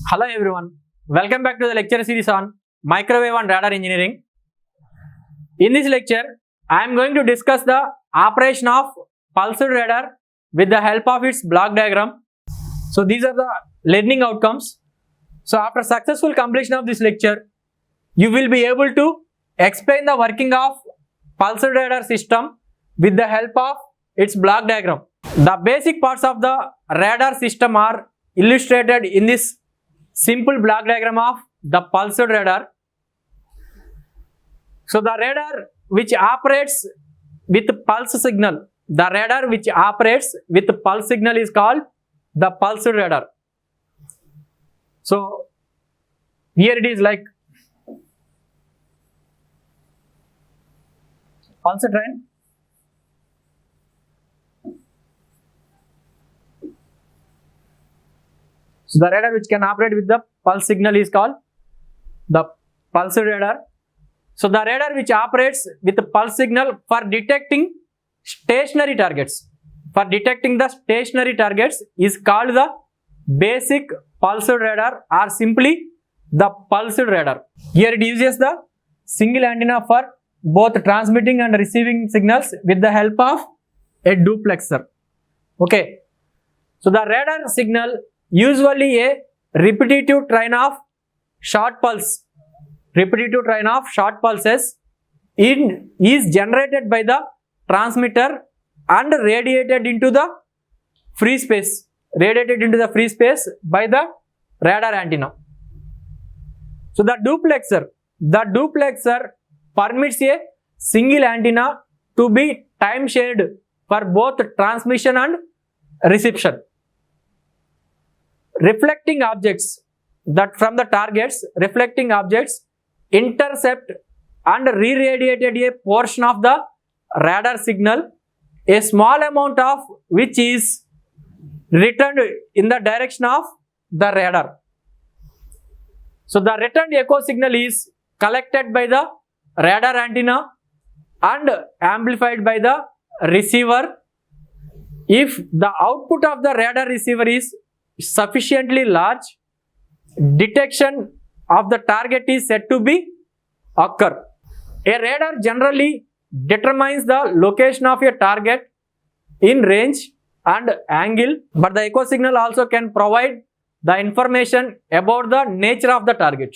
Hello everyone, welcome back to the lecture series on microwave and radar engineering. In this lecture, I am going to discuss the operation of pulsed radar with the help of its block diagram. So these are the learning outcomes. So after successful completion of this lecture, you will be able to explain the working of pulsed radar system with the help of its block diagram. The basic parts of the radar system are illustrated in this simple block diagram of the pulsed radar. So the radar which operates with pulse signal, the radar which operates with pulse signal is called the pulsed radar. So here it is like pulse train. So the radar which can operate with the pulse signal is called the pulsed radar. So the radar which operates with the pulse signal for detecting stationary targets. For detecting the stationary targets is called the basic pulsed radar or simply the pulsed radar. Here it uses the single antenna for both transmitting and receiving signals with the help of a duplexer. Okay. So the radar signal usually a repetitive train of short pulses is generated by the transmitter and radiated into the free space by the radar antenna. So the duplexer permits a single antenna to be time shared for both transmission and reception. Reflecting objects intercept and re-radiated a portion of the radar signal, a small amount of which is returned in the direction of the radar. So the returned echo signal is collected by the radar antenna and amplified by the receiver. If the output of the radar receiver is sufficiently large, detection of the target is said to be occur. A radar generally determines the location of a target in range and angle, but the echo signal also can provide the information about the nature of the target.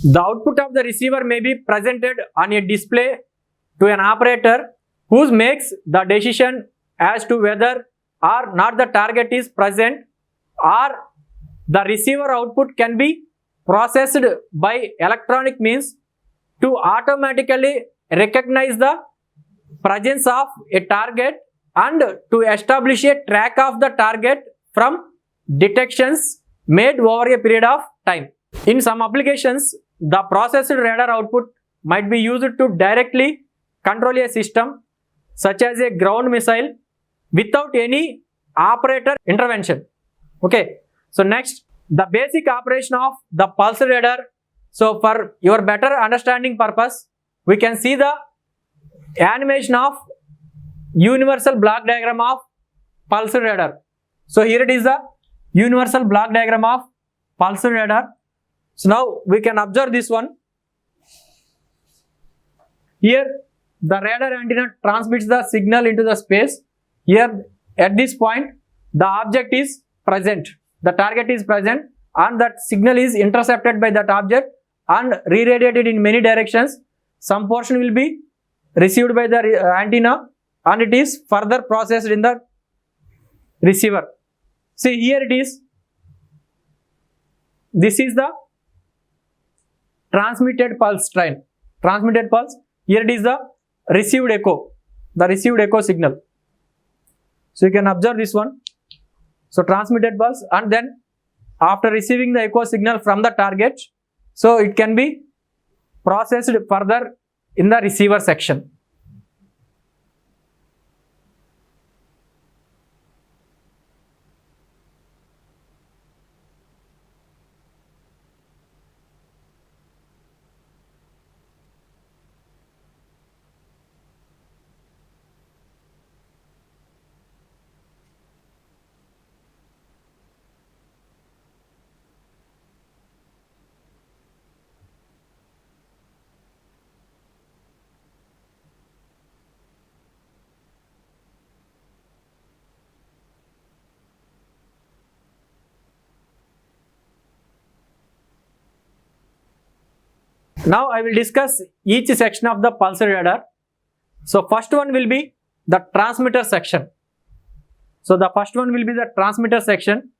The output of the receiver may be presented on a display to an operator who makes the decision as to whether or not the target is present, or the receiver output can be processed by electronic means to automatically recognize the presence of a target and to establish a track of the target from detections made over a period of time. In some applications, the processed radar output might be used to directly control a system such as a ground missile without any operator intervention. Okay, so next, the basic operation of the pulsed radar. So for your better understanding purpose, we can see the animation of universal block diagram of pulsed radar. So here it is the universal block diagram of pulsed radar. So now we can observe this one. Here the radar antenna transmits the signal into the space. Here at this point the object is present, the target is present, and that signal is intercepted by that object and re-radiated in many directions. Some portion will be received by the antenna and it is further processed in the receiver. See, here it is. This is the transmitted pulse train. Transmitted pulse. Here it is the received echo signal. So you can observe this one. So transmitted pulse, and then after receiving the echo signal from the target, so it can be processed further in the receiver section. Now I will discuss each section of the pulse radar. So first one will be the transmitter section. So the first one will be the transmitter section.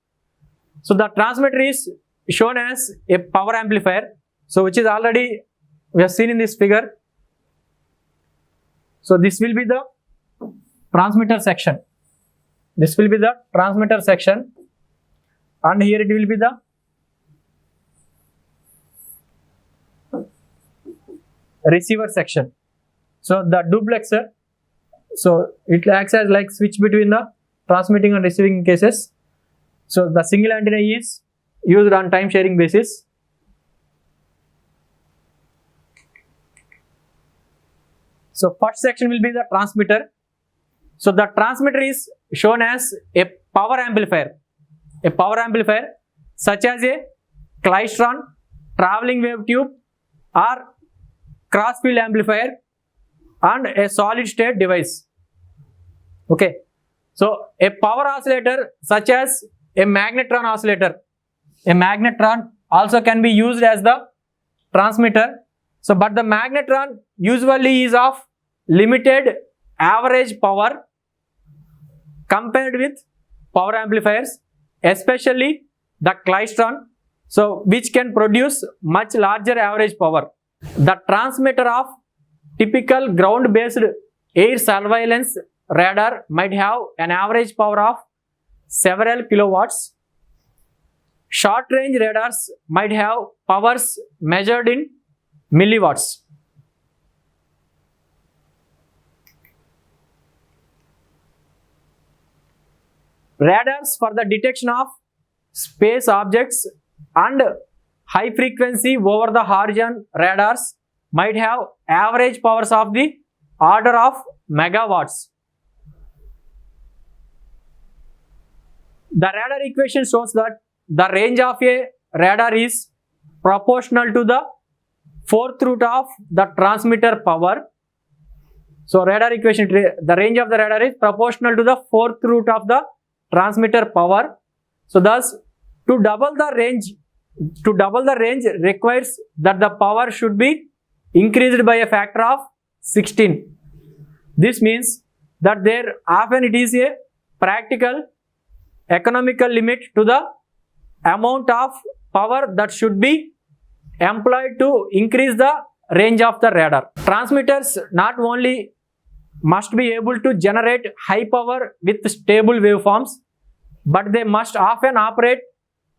So the transmitter is shown as a power amplifier. So which is already we have seen in this figure. So this will be the transmitter section. This will be the transmitter section, and here it will be the receiver section. So the duplexer, so it acts as like switch between the transmitting and receiving cases. So the single antenna is used on time sharing basis. So first section will be the transmitter. So the transmitter is shown as a power amplifier. A power amplifier such as a klystron, traveling wave tube, or crossfield amplifier, and a solid state device. Okay. So a power oscillator such as a magnetron oscillator. A magnetron also can be used as the transmitter. So but the magnetron usually is of limited average power compared with power amplifiers, especially the klystron, so which can produce much larger average power. The transmitter of typical ground-based air surveillance radar might have an average power of several kilowatts. Short-range radars might have powers measured in milliwatts. Radars for the detection of space objects and high frequency over the horizon radars might have average powers of the order of megawatts. The radar equation shows that the range of a radar is proportional to the fourth root of the transmitter power. So radar equation, the range of the radar is proportional to the fourth root of the transmitter power. So thus to double the range requires that the power should be increased by a factor of 16. This means that there often it is a practical economical limit to the amount of power that should be employed to increase the range of the radar. Transmitters not only must be able to generate high power with stable waveforms, but they must often operate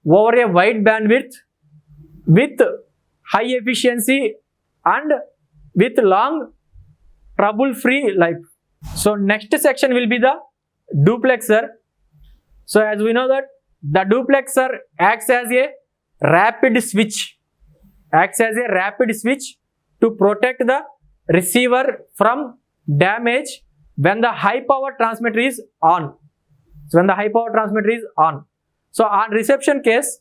over a wide bandwidth with high efficiency and with long trouble-free life. So next section will be the duplexer. So as we know that the duplexer acts as a rapid switch, to protect the receiver from damage when the high power transmitter is on. So on reception case,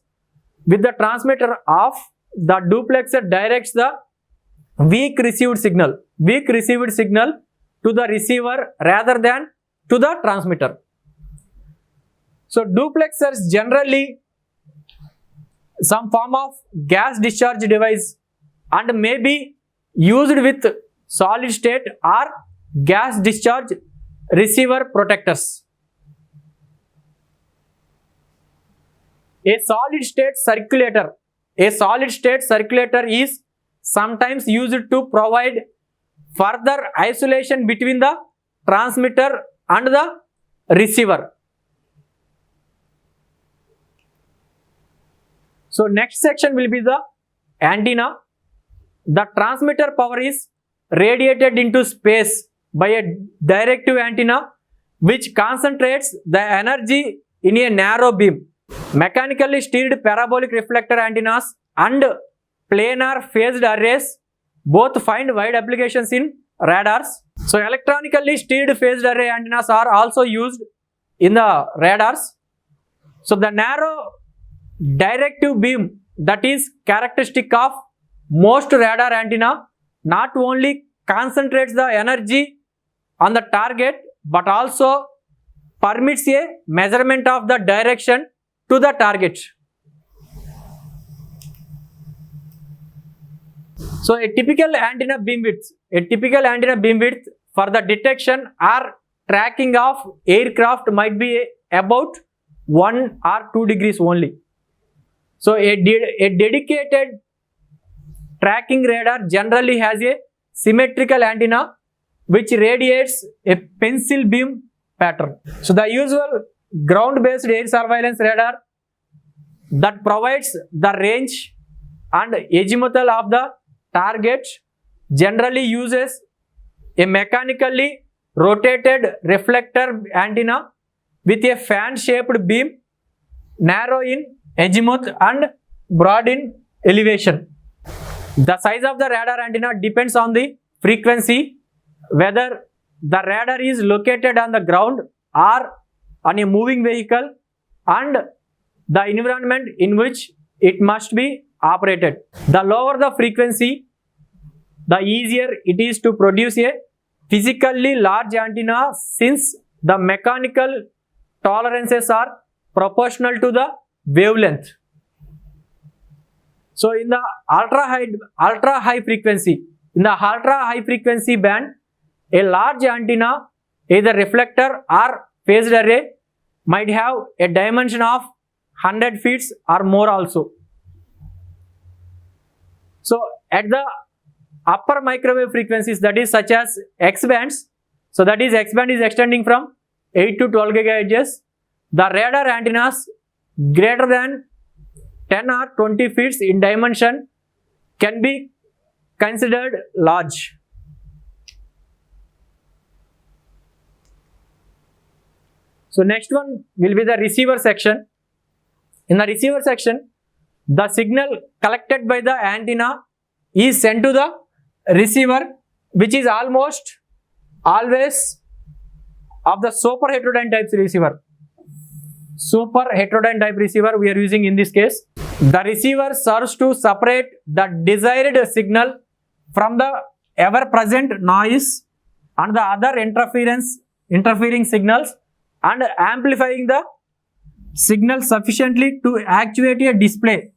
with the transmitter off, the duplexer directs the weak received signal to the receiver rather than to the transmitter. So duplexers generally some form of gas discharge device and may be used with solid state or gas discharge receiver protectors. A solid state circulator is sometimes used to provide further isolation between the transmitter and the receiver. So next section will be the antenna. The transmitter power is radiated into space by a directive antenna which concentrates the energy in a narrow beam. Mechanically steered parabolic reflector antennas and planar phased arrays both find wide applications in radars. So electronically steered phased array antennas are also used in the radars. So the narrow directive beam that is characteristic of most radar antenna not only concentrates the energy on the target but also permits a measurement of the direction to the target. So a typical antenna beam width for the detection or tracking of aircraft might be about 1 or 2 degrees only. So a dedicated tracking radar generally has a symmetrical antenna which radiates a pencil beam pattern. So the usual ground-based air surveillance radar that provides the range and azimuthal of the target generally uses a mechanically rotated reflector antenna with a fan-shaped beam, narrow in azimuth and broad in elevation. The size of the radar antenna depends on the frequency, whether the radar is located on the ground or on a moving vehicle, and the environment in which it must be operated. The lower the frequency, the easier it is to produce a physically large antenna, since the mechanical tolerances are proportional to the wavelength. So in the ultra high frequency band, a large antenna, either reflector or phased array, might have a dimension of 100 feet or more also. So at the upper microwave frequencies, that is such as X bands, so that is X band is extending from 8 to 12 gigahertz, the radar antennas greater than 10 or 20 feet in dimension can be considered large. So next one will be the receiver section. In the receiver section, the signal collected by the antenna is sent to the receiver, which is almost always of the super heterodyne type receiver. Super heterodyne type receiver we are using in this case. The receiver serves to separate the desired signal from the ever present noise and the other interfering signals, and amplifying the signal sufficiently to actuate a display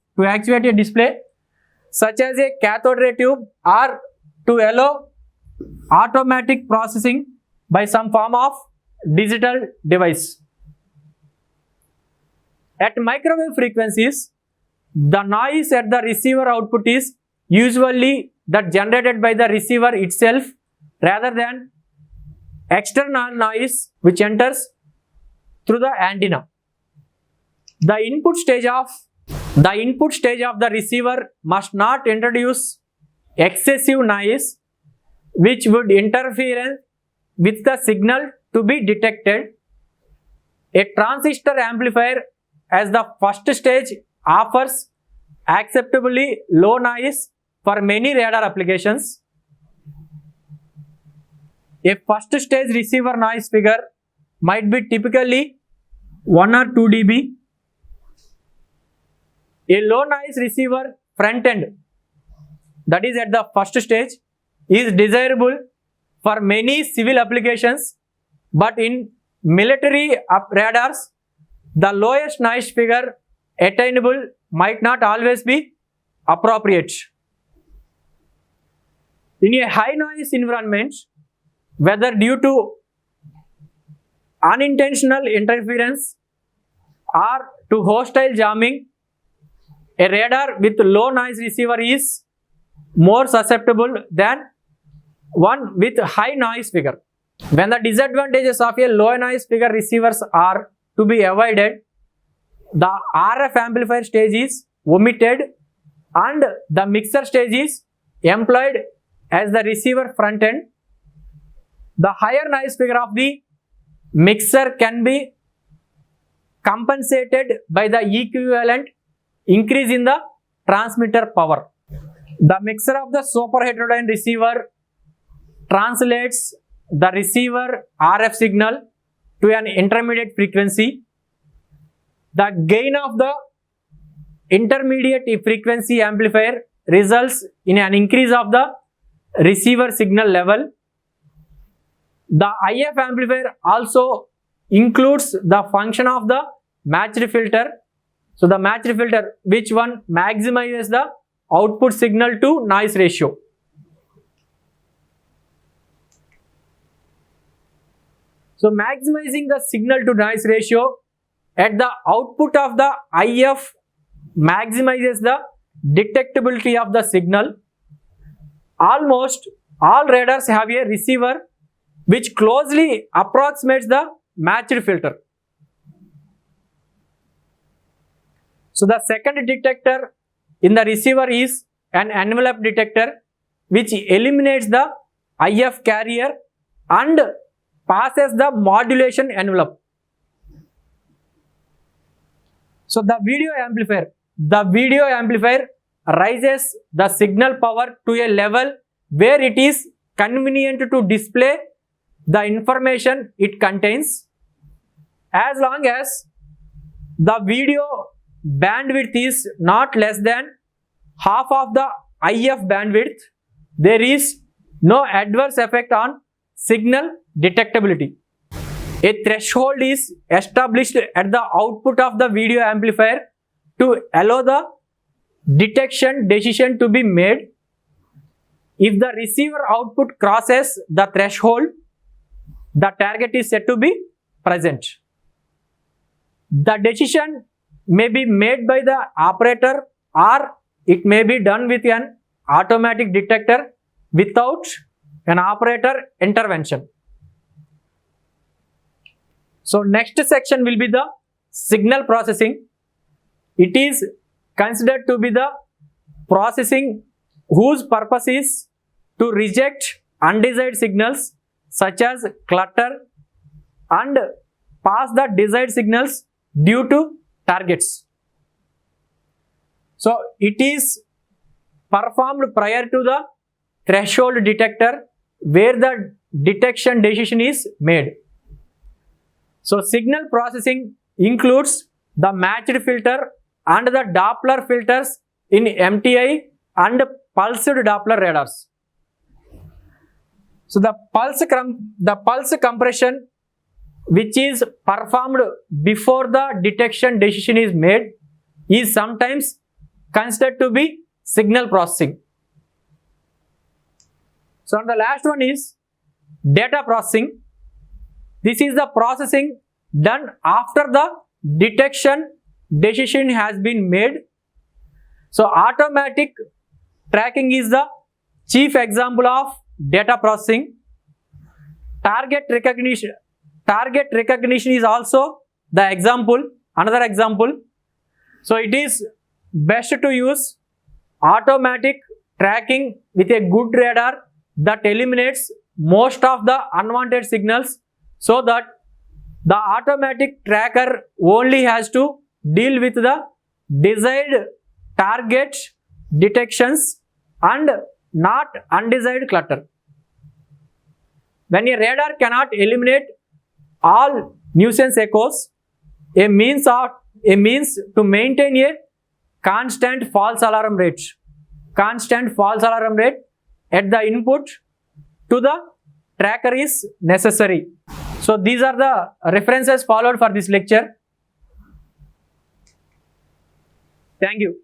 such as a cathode ray tube, or to allow automatic processing by some form of digital device. At microwave frequencies, the noise at the receiver output is usually that generated by the receiver itself rather than external noise which enters through the antenna. The input stage of the receiver must not introduce excessive noise which would interfere with the signal to be detected. A transistor amplifier as the first stage offers acceptably low noise for many radar applications. A first stage receiver noise figure might be typically 1 or 2 dB. A low noise receiver front end, that is at the first stage, is desirable for many civil applications, but in military radars, the lowest noise figure attainable might not always be appropriate. In a high noise environment, whether due to unintentional interference or to hostile jamming, a radar with low noise receiver is more susceptible than one with high noise figure. When the disadvantages of a low noise figure receivers are to be avoided, the RF amplifier stage is omitted and the mixer stage is employed as the receiver front end. The higher noise figure of the mixer can be compensated by the equivalent increase in the transmitter power. The mixer of the super heterodyne receiver translates the receiver RF signal to an intermediate frequency. The gain of the intermediate frequency amplifier results in an increase of the receiver signal level. The IF amplifier also includes the function of the matched filter. So the matched filter, which one maximizes the output signal to noise ratio. So maximizing the signal to noise ratio at the output of the IF maximizes the detectability of the signal. Almost all radars have a receiver which closely approximates the matched filter. So the second detector in the receiver is an envelope detector which eliminates the IF carrier and passes the modulation envelope. So the video amplifier raises the signal power to a level where it is convenient to display the information it contains. As long as the video bandwidth is not less than half of the IF bandwidth, there is no adverse effect on signal detectability. A threshold is established at the output of the video amplifier to allow the detection decision to be made. If the receiver output crosses the threshold, the target is said to be present. The decision may be made by the operator or it may be done with an automatic detector without an operator intervention. So next section will be the signal processing. It is considered to be the processing whose purpose is to reject undesired signals such as clutter and pass the desired signals due to targets. So it is performed prior to the threshold detector where the detection decision is made. So signal processing includes the matched filter and the Doppler filters in MTI and pulsed Doppler radars. So the pulse compression which is performed before the detection decision is made is sometimes considered to be signal processing. So the last one is data processing. This is the processing done after the detection decision has been made. So automatic tracking is the chief example of data processing. Target recognition is also the example, another example. So it is best to use automatic tracking with a good radar that eliminates most of the unwanted signals, so that the automatic tracker only has to deal with the desired target detections and not undesired clutter. When a radar cannot eliminate all nuisance echoes, a means to maintain a constant false alarm rate at the input to the tracker is necessary. So these are the references followed for this lecture. Thank you.